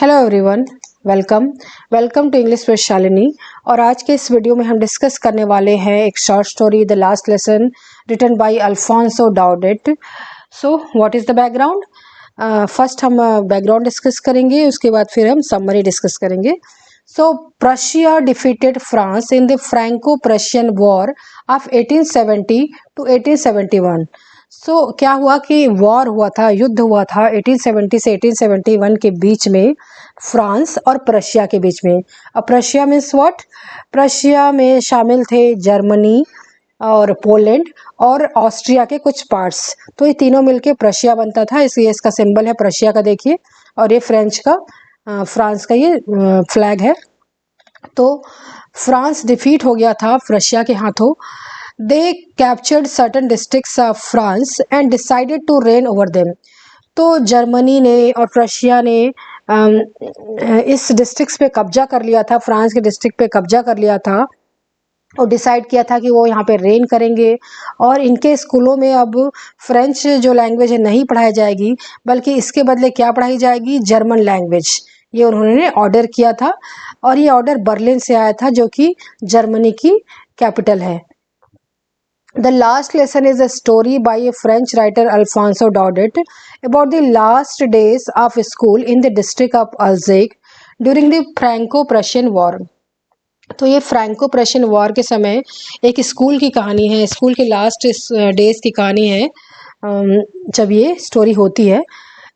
Hello everyone, welcome to English with Shalini. और आज के इस वीडियो में हम डिस्कस करने वाले हैं एक short story the last lesson written by Alphonse Daudet. So what is the background? First हम बैकग्राउंड डिस्कस करेंगे, उसके बाद फिर हम समरी डिस्कस करेंगे। So Prussia defeated France in the Franco Prussian war of 1870 to 1871। क्या हुआ कि वॉर हुआ था, युद्ध हुआ था 1870 से 1871 के बीच में फ्रांस और प्रशिया के बीच में। अब प्रशिया मीन्स व्हाट? प्रशिया में शामिल थे जर्मनी और पोलैंड और ऑस्ट्रिया के कुछ पार्ट्स। तो ये तीनों मिलके प्रशिया बनता था, इसलिए इसका सिंबल है प्रशिया का, देखिए। और ये फ्रांस का ये फ्लैग है। तो फ्रांस डिफीट हो गया था प्रशिया के हाथों। They captured certain districts of France and decided to reign over them. तो जर्मनी ने और प्रशिया ने इस डिस्ट्रिक्ट्स पे कब्जा कर लिया था, फ्रांस के डिस्ट्रिक्ट पे कब्जा कर लिया था और डिसाइड किया था कि वो यहाँ पे रेन करेंगे। और इनके स्कूलों में अब फ्रेंच जो लैंग्वेज है नहीं पढ़ाई जाएगी, बल्कि इसके बदले क्या पढ़ाई जाएगी? German language. ये उन्होंने ऑर्डर किया था और ये ऑर्डर बर्लिन से आया था, जो कि जर्मनी की कैपिटल है। The last lesson is a story by a French writer Alphonso Daudet about the last days of school in the district of Alsace during the Franco-Prussian War. तो ये Franco Prussian war के समय एक school की कहानी है, school के last days की कहानी है जब ये स्टोरी होती है।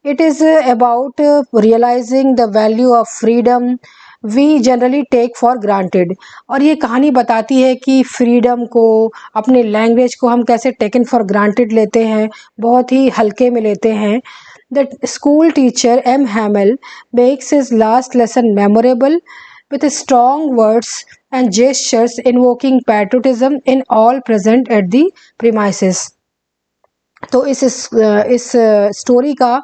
It is about realising the value of freedom we generally take for granted. और ये कहानी बताती है कि फ्रीडम को, अपने लैंग्वेज को हम कैसे टेकन फॉर ग्रांटेड लेते हैं, बहुत ही हल्के में लेते हैं। The school teacher M Hamel makes his last lesson memorable with strong words and gestures invoking patriotism in all present at the premises. तो इस स्टोरी का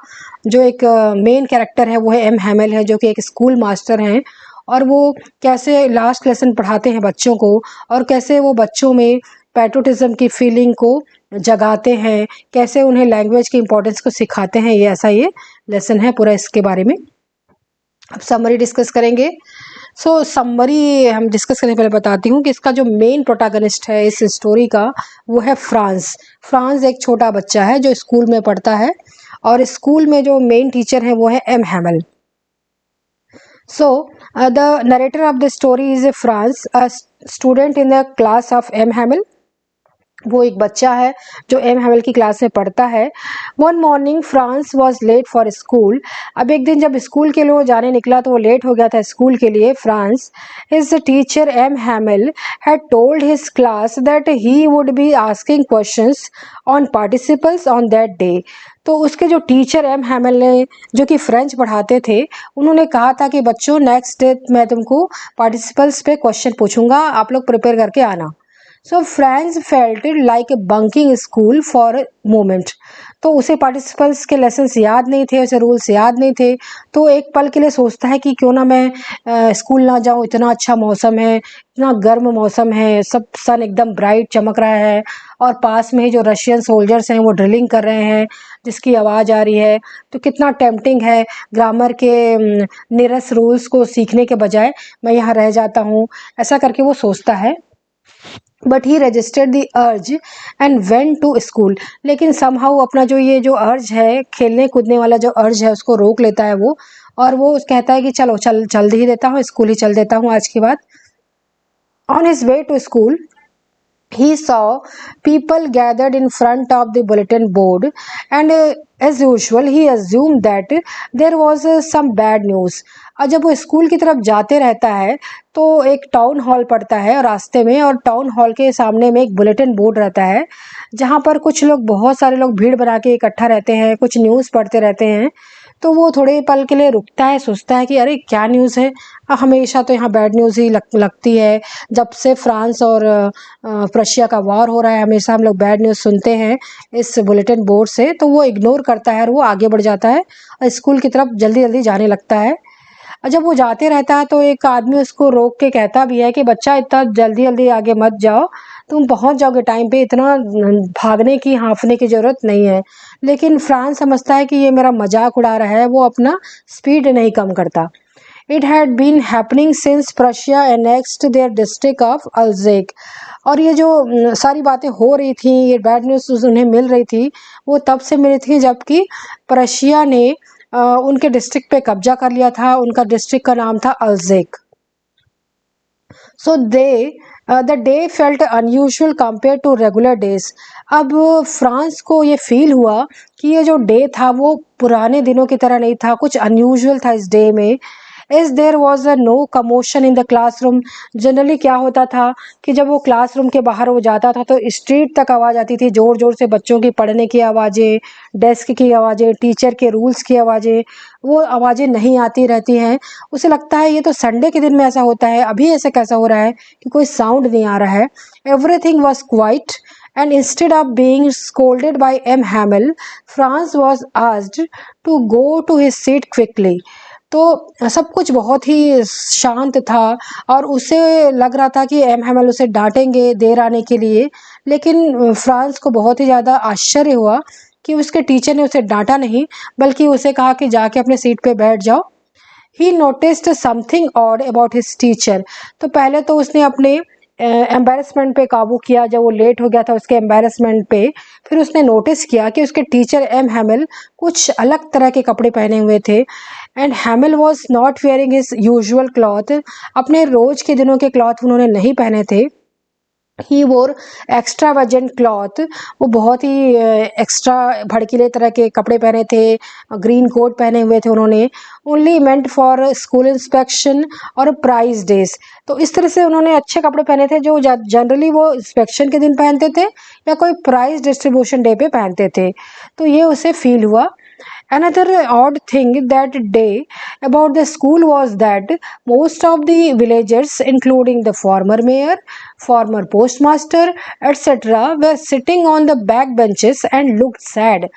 जो एक मेन कैरेक्टर है वो है एम हैमल है, जो कि एक स्कूल मास्टर हैं। और वो कैसे लास्ट लेसन पढ़ाते हैं बच्चों को और कैसे वो बच्चों में पैट्रियोटिज्म की फीलिंग को जगाते हैं, कैसे उन्हें लैंग्वेज की इंपॉर्टेंस को सिखाते हैं। ये ऐसा ये लेसन है पूरा, इसके बारे में अब समरी डिस्कस करेंगे। समरी हम डिस्कस करने पहले बताती हूँ कि इसका जो मेन प्रोटैगनिस्ट है इस स्टोरी का वो है फ्रांस। फ्रांस एक छोटा बच्चा है जो स्कूल में पढ़ता है और स्कूल में जो मेन टीचर है वो है M Hamel. The narrator of the story is Franz, a student in the class of M Hamel. वो एक बच्चा है जो एम हैमल की क्लास में पढ़ता है। One morning Franz was late for school. अब एक दिन जब स्कूल के लिए वो जाने निकला तो वो लेट हो गया था स्कूल के लिए। Franz, his teacher M Hamel had told his class that he would be asking questions on participles on that day. तो उसके जो टीचर एम हैमल ने, जो कि फ्रेंच पढ़ाते थे, उन्होंने कहा था कि बच्चों नेक्स्ट डे मैं तुमको पार्टिसिपल्स पे क्वेश्चन पूछूंगा, आप लोग प्रिपेयर करके आना। France felt like bunking school for moment. तो उसे पार्टिसिपल्स के लेसन्स याद नहीं थे, उसे रूल्स याद नहीं थे। तो एक पल के लिए सोचता है कि क्यों ना मैं स्कूल ना जाऊं, इतना अच्छा मौसम है, इतना गर्म मौसम है, सब सन एकदम ब्राइट चमक रहा है और पास में ही जो रशियन सोल्जर्स हैं वो ड्रिलिंग कर रहे हैं जिसकी आवाज़ आ रही है। तो कितना टेम्पटिंग है, ग्रामर के नीरस रूल्स को सीखने के बजाय मैं यहाँ रह जाता हूँ, ऐसा करके वो सोचता है। But he registered the urge and went to school. लेकिन समहाउ अपना जो ये जो अर्ज है, खेलने कूदने वाला जो अर्ज है, उसको रोक लेता है वो, और वो कहता है कि चल ही देता हूँ, स्कूल ही चल देता हूँ आज के बाद। On his way to school he saw people gathered in front of the bulletin board and as usual he assumed that there was some bad news. और जब वो स्कूल की तरफ जाते रहता है तो एक टाउन हॉल पड़ता है रास्ते में, और टाउन हॉल के सामने में एक बुलेटिन बोर्ड रहता है जहाँ पर कुछ लोग, बहुत सारे लोग भीड़ बना के इकट्ठा रहते हैं, कुछ न्यूज़ पढ़ते रहते हैं। तो वो थोड़े पल के लिए रुकता है, सोचता है कि अरे क्या न्यूज़ है, हमेशा तो यहाँ बैड न्यूज़ ही लगती है। जब से फ्रांस और प्रशिया का वॉर हो रहा है हमेशा हम लोग बैड न्यूज़ सुनते हैं इस बुलेटिन बोर्ड से। तो वो इग्नोर करता है और वो आगे बढ़ जाता है और स्कूल की तरफ जल्दी जल्दी जाने लगता है। और जब वो जाते रहता है तो एक आदमी उसको रोक के कहता भी है कि बच्चा इतना जल्दी जल्दी आगे मत जाओ, तुम पहुंच जाओगे टाइम पे, इतना भागने की हाँफने की ज़रूरत नहीं है। लेकिन फ्रांस समझता है कि ये मेरा मजाक उड़ा रहा है, वो अपना स्पीड नहीं कम करता। It had been happening since Prussia annexed their district of Alsace। और ये जो सारी बातें हो रही थी, ये बैड न्यूज़ उन्हें मिल रही थी, वो तब से मिली थी जबकि प्रशिया ने उनके डिस्ट्रिक्ट पे कब्जा कर लिया था। उनका डिस्ट्रिक्ट का नाम था अल्जेक। So the day felt unusual compare to regular days. अब फ्रांस को ये फील हुआ कि ये जो डे था वो पुराने दिनों की तरह नहीं था, कुछ अनयूजुअल था इस डे में। As there was a no commotion in the classroom. Generally क्या होता था कि जब वो क्लासरूम के बाहर वो जाता था तो स्ट्रीट तक आवाज़ आती थी, ज़ोर ज़ोर से बच्चों की पढ़ने की आवाज़ें, डेस्क की आवाज़ें, टीचर के रूल्स की आवाज़ें, वो आवाज़ें नहीं आती रहती हैं। उसे लगता है ये तो संडे के दिन में ऐसा होता है, अभी ऐसे कैसा हो रहा है कि कोई साउंड नहीं आ रहा है। Everything was quite and instead of being scolded by M. Hamel, Franz was asked to go to his seat quickly। तो सब कुछ बहुत ही शांत था और उसे लग रहा था कि एम हैमल उसे डांटेंगे देर आने के लिए। लेकिन फ्रांस को बहुत ही ज़्यादा आश्चर्य हुआ कि उसके टीचर ने उसे डांटा नहीं, बल्कि उसे कहा कि जाके अपने सीट पे बैठ जाओ। ही noticed something odd about his teacher. तो पहले तो उसने अपने एम्बेरसमेंट पे काबू किया, जब वो लेट हो गया था उसके एम्बेरसमेंट पे। फिर उसने नोटिस किया कि उसके टीचर एम हैमिल कुछ अलग तरह के कपड़े पहने हुए थे। And हैमिल was not wearing his usual cloth. अपने रोज के दिनों के क्लॉथ उन्होंने नहीं पहने थे। ही वोर एक्स्ट्रावेजेंट क्लॉथ। वो बहुत ही एक्स्ट्रा भड़कीले तरह के कपड़े पहने थे, ग्रीन कोट पहने हुए थे उन्होंने। Only meant for school inspection और प्राइज डेज। तो इस तरह से उन्होंने अच्छे कपड़े पहने थे जो जनरली वो इंस्पेक्शन के दिन पहनते थे या कोई प्राइज डिस्ट्रीब्यूशन डे पे पहनते थे। तो ये उसे फील हुआ। Another odd thing that day about the school was that most of the villagers, including the former mayor, former postmaster, etc., were sitting on the back benches and looked sad।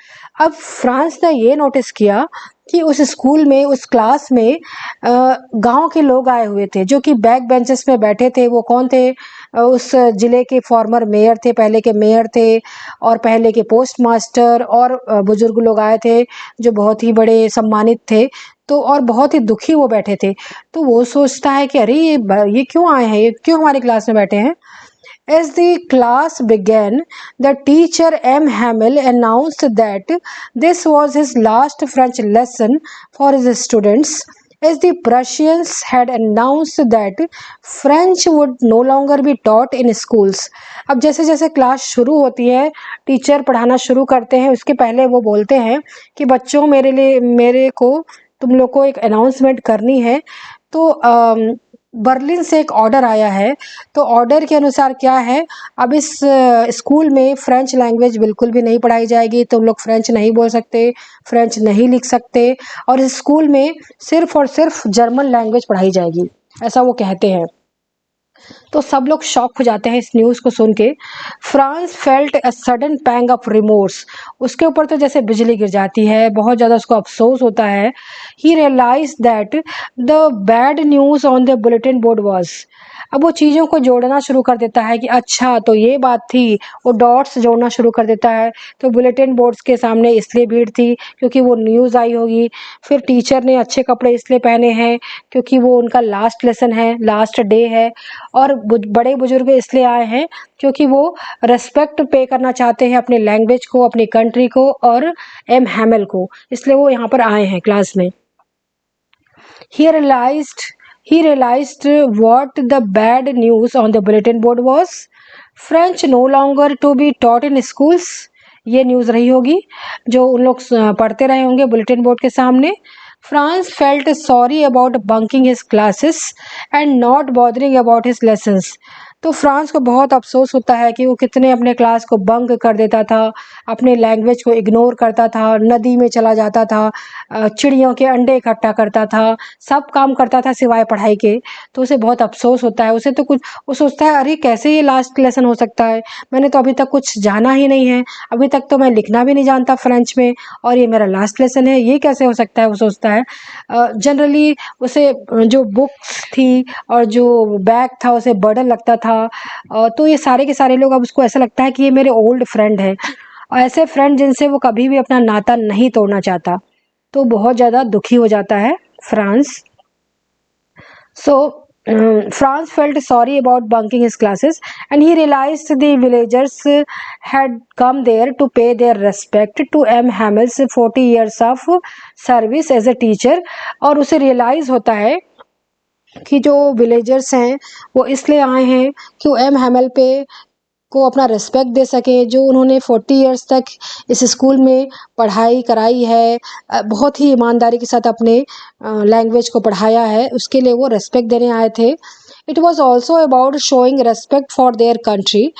अब France ने ये notice किया कि उस school में, उस class में गांव के लोग आए हुए थे जो कि बैक बेंचेस में बैठे थे। वो कौन थे? उस जिले के फॉर्मर मेयर थे, पहले के मेयर थे, और पहले के पोस्ट मास्टर और बुजुर्ग लोग आए थे जो बहुत ही बड़े सम्मानित थे। तो और बहुत ही दुखी वो बैठे थे। तो वो सोचता है कि अरे ये क्यों आए हैं, ये क्यों हमारी क्लास में बैठे हैं। As the class began, the teacher M. Hamel announced that this was his last French lesson for his students, as the Prussians had announced that French would no longer be taught in schools। अब जैसे जैसे class शुरू होती है, teacher पढ़ाना शुरू करते हैं, उसके पहले वो बोलते हैं कि बच्चों मेरे को तुम लोग को एक अनाउंसमेंट करनी है। तो बर्लिन से एक ऑर्डर आया है। तो ऑर्डर के अनुसार क्या है, अब इस स्कूल में फ्रेंच लैंग्वेज बिल्कुल भी नहीं पढ़ाई जाएगी। तुम लोग फ्रेंच नहीं बोल सकते, फ्रेंच नहीं लिख सकते, और इस स्कूल में सिर्फ और सिर्फ जर्मन लैंग्वेज पढ़ाई जाएगी, ऐसा वो कहते हैं। तो सब लोग शॉक हो जाते हैं इस न्यूज़ को सुन के। Franz felt a sudden pang of remorse. उसके ऊपर तो जैसे बिजली गिर जाती है, बहुत ज़्यादा उसको अफसोस होता है। He realise that the bad news on the bulletin board was. अब वो चीज़ों को जोड़ना शुरू कर देता है कि अच्छा तो ये बात थी, वो डॉट्स जोड़ना शुरू कर देता है। तो बुलेटिन बोर्ड्स के सामने इसलिए भीड़ थी क्योंकि वो न्यूज़ आई होगी। फिर टीचर ने अच्छे कपड़े इसलिए पहने हैं क्योंकि वो उनका लास्ट लेसन है, लास्ट डे है। और बड़े बुजुर्ग इसलिए आए हैं क्योंकि वो रेस्पेक्ट पे करना चाहते हैं अपने लैंग्वेज को, अपनी कंट्री को और एम हैमल को, इसलिए वो यहाँ पर आए हैं क्लास में। He realized what the bad news on the bulletin board was. French no longer to be taught in schools। ये न्यूज़ रही होगी जो उन लोग पढ़ते रहे होंगे बुलेटिन बोर्ड के सामने। France felt sorry about bunking his classes and not bothering about his lessons. तो फ्रांस को बहुत अफसोस होता है कि वो कितने अपने क्लास को बंक कर देता था, अपने लैंग्वेज को इग्नोर करता था, नदी में चला जाता था, चिड़ियों के अंडे इकट्ठा करता था, सब काम करता था सिवाय पढ़ाई के। तो उसे बहुत अफसोस होता है। उसे तो कुछ, वो सोचता है अरे कैसे ये लास्ट लेसन हो सकता है, मैंने तो अभी तक कुछ जाना ही नहीं है, अभी तक तो मैं लिखना भी नहीं जानता फ्रेंच में, और ये मेरा लास्ट लेसन है, ये कैसे हो सकता है, वो सोचता है। जनरली उसे जो बुक्स थी और जो बैग था उसे बर्डन लगता था। तो ये सारे के सारे लोग अब उसको ऐसा लगता है कि ये मेरे ओल्ड फ्रेंड है, और ऐसे फ्रेंड जिनसे वो कभी भी अपना नाता नहीं तोड़ना चाहता। तो बहुत ज़्यादा दुखी हो जाता है France. So Franz felt sorry about bunking his classes, and he realized the villagers had come there to pay their respect to M. Hamel's 40 years of service as a teacher। और उसे realize होता है कि जो villagers हैं वो इसलिए आए हैं कि वो एम हैमल पे को अपना रिस्पेक्ट दे सकें, जो उन्होंने 40 इयर्स तक इस स्कूल में पढ़ाई कराई है, बहुत ही ईमानदारी के साथ अपने लैंग्वेज को पढ़ाया है, उसके लिए वो रिस्पेक्ट देने आए थे। It was also about showing respect for their country,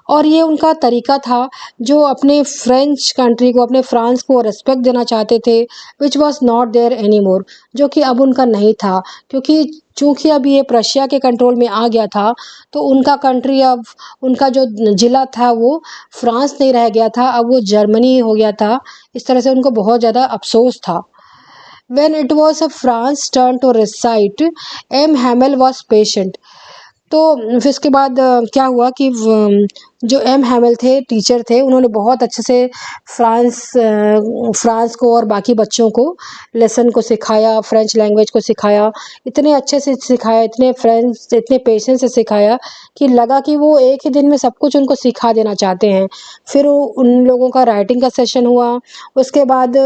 और ये उनका तरीका था जो अपने फ्रेंच कंट्री को, अपने फ्रांस को रेस्पेक्ट देना चाहते थे, which was not there any more, जो कि अब उनका नहीं था, क्योंकि चूँकि अब ये प्रशिया के कंट्रोल में आ गया था, तो उनका कंट्री, अब उनका जो ज़िला था वो फ्रांस नहीं रह गया था, अब वो जर्मनी हो गया था। इस तरह से उनको बहुत ज़्यादा अफसोस था। When it was France's turn to recite, M. Hamel was patient। तो फिर इसके बाद क्या हुआ कि जो एम हैमल थे, टीचर थे, उन्होंने बहुत अच्छे से फ्रांस को और बाकी बच्चों को लेसन को सिखाया, फ्रेंच लैंग्वेज को सिखाया, इतने अच्छे से सिखाया, इतने पेशेंस से सिखाया कि लगा कि वो एक ही दिन में सब कुछ उनको सिखा देना चाहते हैं। फिर उन लोगों का राइटिंग का सेशन हुआ, उसके बाद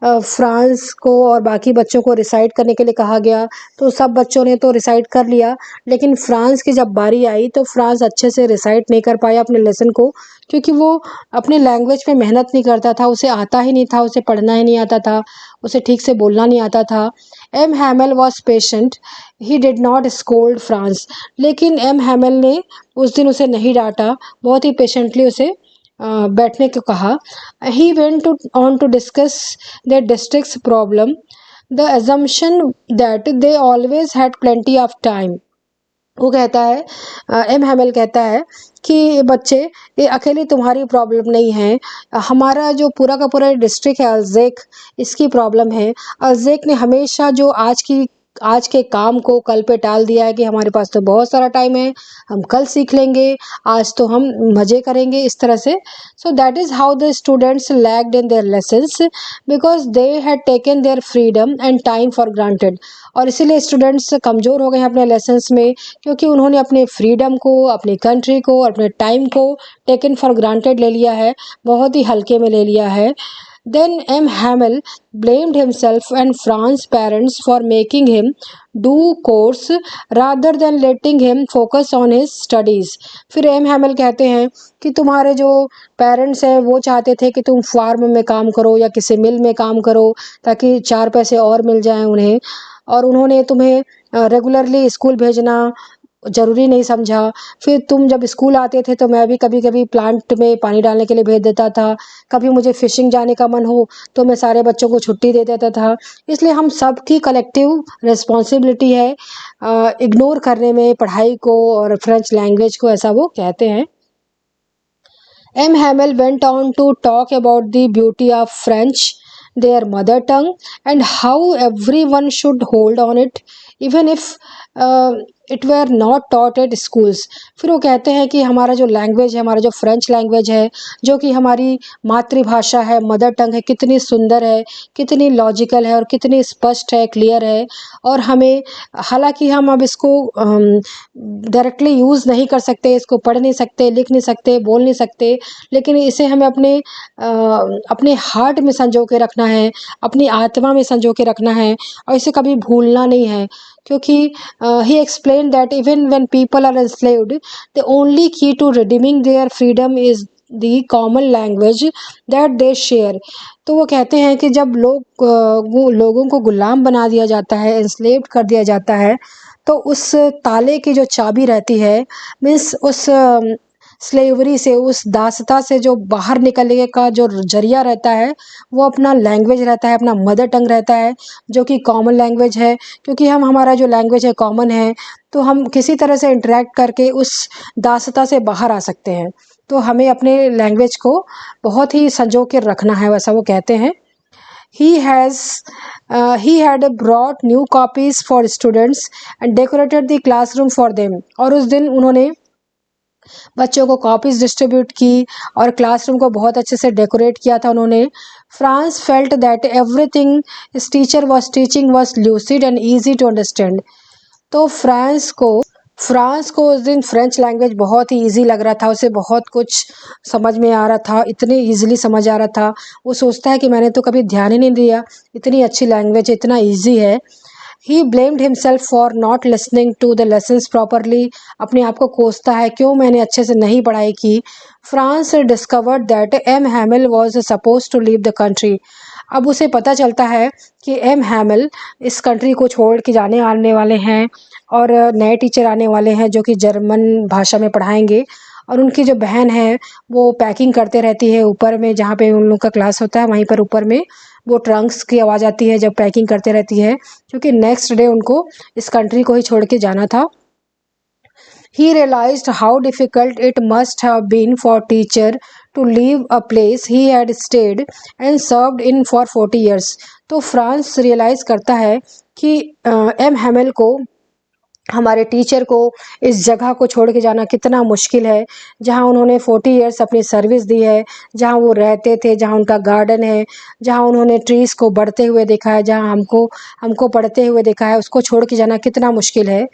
फ्रांस को और बाकी बच्चों को रिसाइट करने के लिए कहा गया, तो सब बच्चों ने तो रिसाइट कर लिया, लेकिन फ्रांस की जब बारी आई तो फ्रांस अच्छे से रिसाइट नहीं कर पाया अपने लेसन को, क्योंकि वो अपने लैंग्वेज पे मेहनत नहीं करता था, उसे आता ही नहीं था, उसे पढ़ना ही नहीं आता था, उसे ठीक से बोलना नहीं आता था। M Hamel was patient, he did not scold Franz. लेकिन एम हैमल ने उस दिन उसे नहीं डांटा, बहुत ही पेशेंटली उसे बैठने को कहा। He went on to discuss the districts problem, the assumption that they always had plenty of time। वो कहता है, एम हैमल कहता है कि बच्चे, ये अकेली तुम्हारी प्रॉब्लम नहीं है, हमारा जो पूरा का पूरा डिस्ट्रिक्ट है अल्जेक, इसकी प्रॉब्लम है। अल्जेक ने हमेशा जो आज के काम को कल पे टाल दिया है कि हमारे पास तो बहुत सारा टाइम है, हम कल सीख लेंगे, आज तो हम मज़े करेंगे, इस तरह से। So that is how the students lagged in their lessons, because they had taken their freedom and time for granted. और इसीलिए स्टूडेंट्स कमज़ोर हो गए हैं अपने लेसन्स में, क्योंकि उन्होंने अपने फ्रीडम को, अपनी कंट्री को, अपने टाइम को टेकन फॉर ग्रांटेड ले लिया है, बहुत ही हल्के में ले लिया है। Then M. Hamel blamed himself and Fran's parents for making him do course rather than letting him focus on his studies। फिर एम हैमल कहते हैं कि तुम्हारे जो पेरेंट्स हैं वो चाहते थे कि तुम फार्म में काम करो या किसी मिल में काम करो ताकि 4 पैसे और मिल जाएं उन्हें, और उन्होंने तुम्हें रेगुलरली स्कूल भेजना ज़रूरी नहीं समझा। फिर तुम जब स्कूल आते थे तो मैं भी कभी कभी प्लांट में पानी डालने के लिए भेज देता था, कभी मुझे फ़िशिंग जाने का मन हो तो मैं सारे बच्चों को छुट्टी दे देता था। इसलिए हम सब की कलेक्टिव रिस्पॉन्सिबिलिटी है इग्नोर करने में पढ़ाई को और फ्रेंच लैंग्वेज को, ऐसा वो कहते हैं। M. Hamel went on to talk about the beauty of French, their mother tongue, and how everyone should hold on it, even if it were not taught at schools. फिर वो कहते हैं कि हमारा जो लैंग्वेज है, हमारा जो फ्रेंच लैंग्वेज है, जो कि हमारी मातृभाषा है, मदर टंग है, कितनी सुंदर है, कितनी लॉजिकल है और कितनी स्पष्ट है, क्लियर है। और हमें, हालांकि हम अब इसको डायरेक्टली यूज़ नहीं कर सकते, इसको पढ़ नहीं सकते, लिख नहीं सकते, बोल नहीं सकते, लेकिन इसे हमें अपने हार्ट में संजो के रखना है, अपनी आत्मा में संजो के रखना है, और इसे कभी भूलना नहीं है, क्योंकि he explained that even when people are enslaved, the only key to redeeming their freedom is the common language that they share। तो वो कहते हैं कि जब लोगों को गुलाम बना दिया जाता है, एंस्लेव्ड कर दिया जाता है, तो उस ताले की जो चाबी रहती है, मीन्स उस स्लेवरी से, उस दासता से जो बाहर निकलने का जो जरिया रहता है, वो अपना लैंग्वेज रहता है, अपना मदर टंग रहता है, जो कि कॉमन लैंग्वेज है। क्योंकि हमारा जो लैंग्वेज है कॉमन है, तो हम किसी तरह से इंटरेक्ट करके उस दासता से बाहर आ सकते हैं। तो हमें अपने लैंग्वेज को बहुत ही संजो के रखना है, वैसा वो कहते हैं। he had brought new copies for students and decorated the classroom for them. और उस दिन उन्होंने बच्चों को कॉपीज डिस्ट्रीब्यूट की और क्लासरूम को बहुत अच्छे से डेकोरेट किया था उन्होंने. Franz felt that everything his teacher was teaching was lucid and easy to understand. तो फ्रांस को उस दिन फ्रेंच लैंग्वेज बहुत ही इजी लग रहा था. उसे बहुत कुछ समझ में आ रहा था, इतने इजीली समझ आ रहा था. वो सोचता है कि मैंने तो कभी ध्यान ही नहीं दिया, इतनी अच्छी लैंग्वेज है, इतना ईजी है. He blamed himself for not listening to the lessons properly. अपने आप को कोसता है, क्यों मैंने अच्छे से नहीं पढ़ाई की. France discovered that M. Hamel was supposed to leave the country. अब उसे पता चलता है कि एम हैमिल इस कंट्री को छोड़ के जाने आने वाले हैं और नए टीचर आने वाले हैं जो कि जर्मन भाषा में पढ़ाएंगे. और उनकी जो बहन है वो पैकिंग करते रहती है ऊपर में, जहाँ पे उन लोग का क्लास होता है वहीं पर ऊपर में वो ट्रंक्स की आवाज़ आती है जब पैकिंग करते रहती है, क्योंकि नेक्स्ट डे उनको इस कंट्री को ही छोड़ के जाना था. He realized how difficult it must have been for teacher to leave a place he had stayed and served in for 40 years. तो फ्रांस रियलाइज़ करता है कि एम हैमिल को, हमारे टीचर को, इस जगह को छोड़ के जाना कितना मुश्किल है जहाँ उन्होंने 40 इयर्स अपनी सर्विस दी है, जहाँ वो रहते थे, जहाँ उनका गार्डन है, जहाँ उन्होंने ट्रीज़ को बढ़ते हुए देखा है, जहाँ हमको पढ़ते हुए देखा है, उसको छोड़ के जाना कितना मुश्किल है.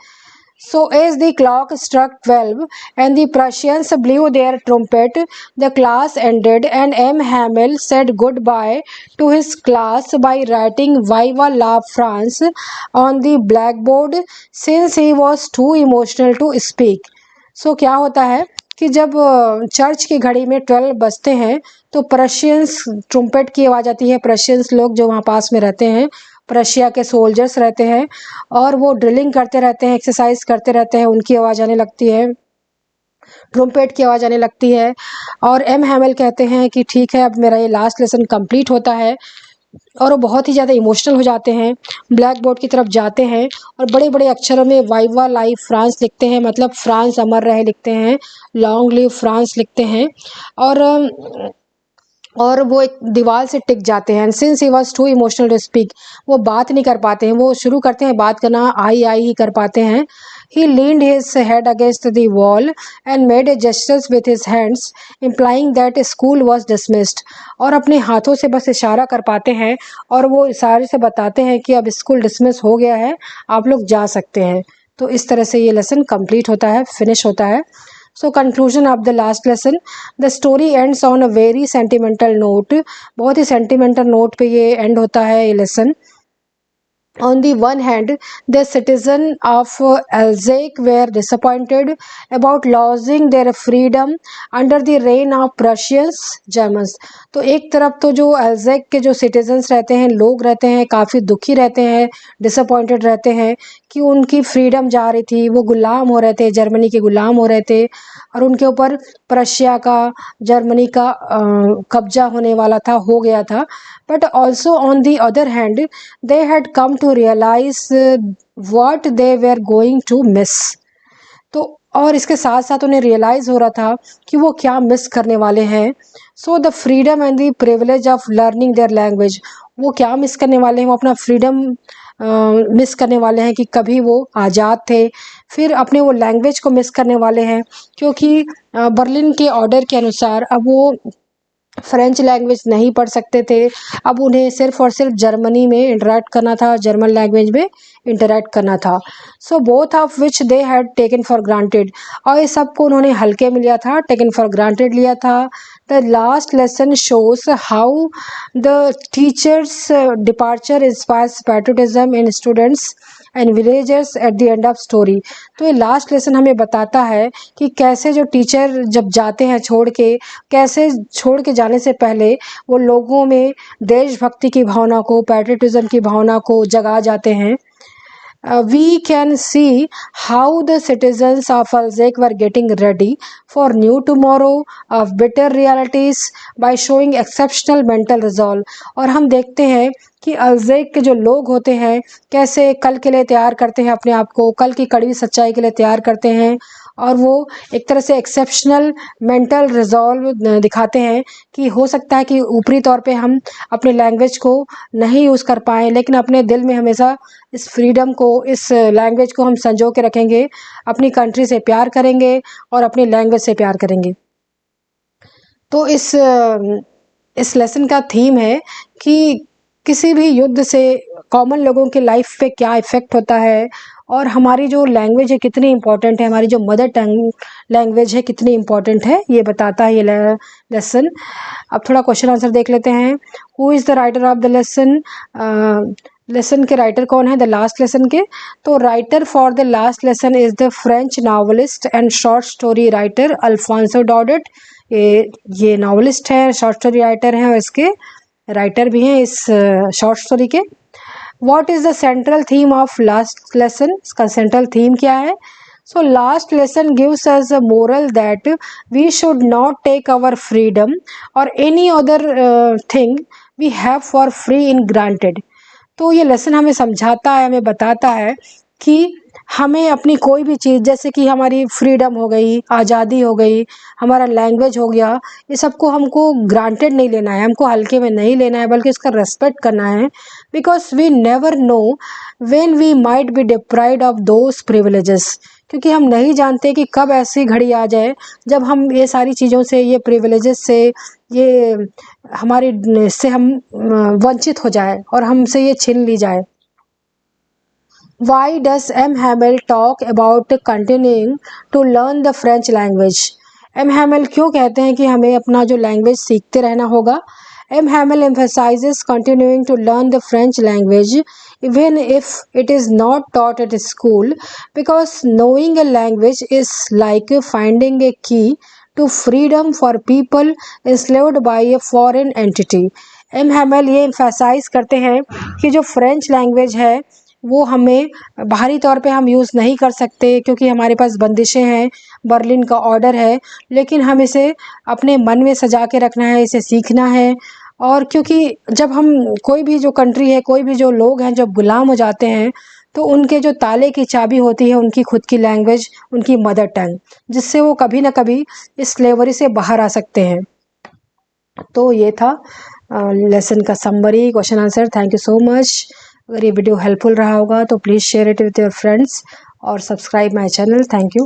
So as the clock struck 12 and the Prussians blew their trumpet, the class ended and M. Hamel said goodbye to his class by writing Viva la France on the blackboard since he was too emotional to speak. So क्या होता है कि जब church की घड़ी में 12 बजते हैं तो प्रशियंस ट्रम्पेट की आवाज़ आती है. प्रशियंस लोग जो वहाँ पास में रहते हैं, प्रशिया के सोल्जर्स रहते हैं और वो ड्रिलिंग करते रहते हैं, एक्सरसाइज करते रहते हैं, उनकी आवाज़ आने लगती है, ट्रम्पेट की आवाज़ आने लगती है. और एम हैमिल कहते हैं कि ठीक है, अब मेरा ये लास्ट लेसन कंप्लीट होता है. और वो बहुत ही ज़्यादा इमोशनल हो जाते हैं, ब्लैक बोर्ड की तरफ जाते हैं और बड़े बड़े अक्षरों में वाइवा लाइव फ्रांस लिखते हैं, मतलब फ्रांस अमर रहे लिखते हैं, लॉन्ग लिव फ्रांस लिखते हैं. और वो एक दीवार से टिक जाते हैं. Since he was too emotional to speak, वो बात नहीं कर पाते हैं, वो शुरू करते हैं बात करना, आई ही कर पाते हैं. He leaned his head against the wall and made a gestures with his hands implying that school was dismissed. और अपने हाथों से बस इशारा कर पाते हैं और वो इशारे से बताते हैं कि अब स्कूल डिसमिस हो गया है, आप लोग जा सकते हैं. तो इस तरह से ये लेसन कंप्लीट होता है, फिनिश होता है. So conclusion of the last lesson, the story ends on a very sentimental note. बहुत ही sentimental note पे ये end होता है ये lesson. On the one hand, the citizens of Alsace were disappointed about losing their freedom under the reign of Prussian Germans. तो एक तरफ तो जो अल्ज़ेक के जो सिटीजन्स रहते हैं, लोग रहते हैं, काफ़ी दुखी रहते हैं, डिसअपॉइंटेड रहते हैं कि उनकी फ्रीडम जा रही थी, वो गुलाम हो रहे थे, जर्मनी के गुलाम हो रहे थे और उनके ऊपर प्रशिया का, जर्मनी का कब्जा होने वाला था, हो गया था. But also on the other hand they had come to realise what they were going to miss. तो और इसके साथ साथ उन्हें रियलाइज़ हो रहा था कि वो क्या मिस करने वाले हैं. So the freedom and the privilege of learning their language, वो क्या मिस करने वाले हैं, वो अपना फ्रीडम मिस करने वाले हैं कि कभी वो आज़ाद थे, फिर अपने वो लैंग्वेज को मिस करने वाले हैं क्योंकि बर्लिन के ऑर्डर के अनुसार अब वो फ्रेंच लैंग्वेज नहीं पढ़ सकते थे. अब उन्हें सिर्फ और सिर्फ जर्मनी में इंटरेक्ट करना था, जर्मन लैंग्वेज में इंटरेक्ट करना था. So both of which they had taken for granted, और इस सब को उन्होंने हल्के में लिया था, टेकन फॉर ग्रांटेड लिया था. The last lesson shows how the teachers departure inspires patriotism in students and villagers at the end of story. तो ये लास्ट लेसन हमें बताता है कि कैसे जो टीचर जब जाते हैं छोड़ के, कैसे छोड़ के जाने से पहले वो लोगों में देशभक्ति की भावना को, पैट्रियटिज्म की भावना को जगा जाते हैं. We can see how the citizens of Alsace were getting ready for new tomorrow of bitter realities by showing exceptional mental resolve. और हम देखते हैं कि अल्ज़ेक के जो लोग होते हैं कैसे कल के लिए तैयार करते हैं अपने आप को, कल की कड़वी सच्चाई के लिए तैयार करते हैं, और वो एक तरह से एक्सेप्शनल मेंटल रिजॉल्व दिखाते हैं कि हो सकता है कि ऊपरी तौर पे हम अपने लैंग्वेज को नहीं यूज़ कर पाएँ, लेकिन अपने दिल में हमेशा इस फ्रीडम को, इस लैंग्वेज को हम संजो के रखेंगे, अपनी कंट्री से प्यार करेंगे और अपनी लैंग्वेज से प्यार करेंगे। तो इस लेसन का थीम है कि किसी भी युद्ध से कॉमन लोगों की लाइफ पे क्या इफ़ेक्ट होता है, और हमारी जो लैंग्वेज है कितनी इम्पोर्टेंट है, हमारी जो मदर टंग लैंग्वेज है कितनी इम्पोर्टेंट है, ये बताता है ये लेसन। अब थोड़ा क्वेश्चन आंसर देख लेते हैं। Who is the writer of the lesson? Lesson के राइटर कौन है द लास्ट लेसन के? तो writer for the last lesson is the French novelist and short story writer Alfonso डॉडेट। ये नावलिस्ट है, शॉर्ट स्टोरी राइटर हैं, और इसके राइटर भी हैं इस शॉर्ट स्टोरी के। What is the central theme of last lesson? इसका सेंट्रल थीम क्या है? So last lesson gives us a moral that we should not take our freedom or any other thing we have for free in granted. तो ये lesson हमें समझाता है, हमें बताता है कि हमें अपनी कोई भी चीज़, जैसे कि हमारी फ्रीडम हो गई, आज़ादी हो गई, हमारा लैंग्वेज हो गया, ये सबको हमको ग्रांटेड नहीं लेना है, हमको हल्के में नहीं लेना है, बल्कि इसका रेस्पेक्ट करना है। Because we never know when we might be deprived of those privileges, क्योंकि हम नहीं जानते कि कब ऐसी घड़ी आ जाए जब हम ये सारी चीज़ों से, ये प्रिविलेजेस से, ये हमारी से हम वंचित हो जाए और हमसे ये छीन ली जाए। Why does M. Hamel talk about continuing to learn the French language? M. Hamel क्यों कहते हैं कि हमें अपना जो लैंग्वेज सीखते रहना होगा? M. Hamel emphasizes continuing to learn the French language even if it is not taught at school, because knowing a language is like finding a key to freedom for people enslaved by a foreign entity. M. Hamel ये emphasize करते हैं कि जो French language है वो हमें बाहरी तौर पे हम यूज़ नहीं कर सकते, क्योंकि हमारे पास बंदिशें हैं, बर्लिन का ऑर्डर है, लेकिन हम इसे अपने मन में सजा के रखना है, इसे सीखना है। और क्योंकि जब हम कोई भी जो कंट्री है, कोई भी जो लोग हैं जब गुलाम हो जाते हैं, तो उनके जो ताले की चाबी होती है उनकी खुद की लैंग्वेज, उनकी मदर टंग, जिससे वो कभी ना कभी इस स्लेवरी से बाहर आ सकते हैं। तो ये था लेसन का summary, question answer. Thank you so much. अगर ये वीडियो हेल्पफुल रहा होगा तो please share it with your friends और subscribe my channel. Thank you.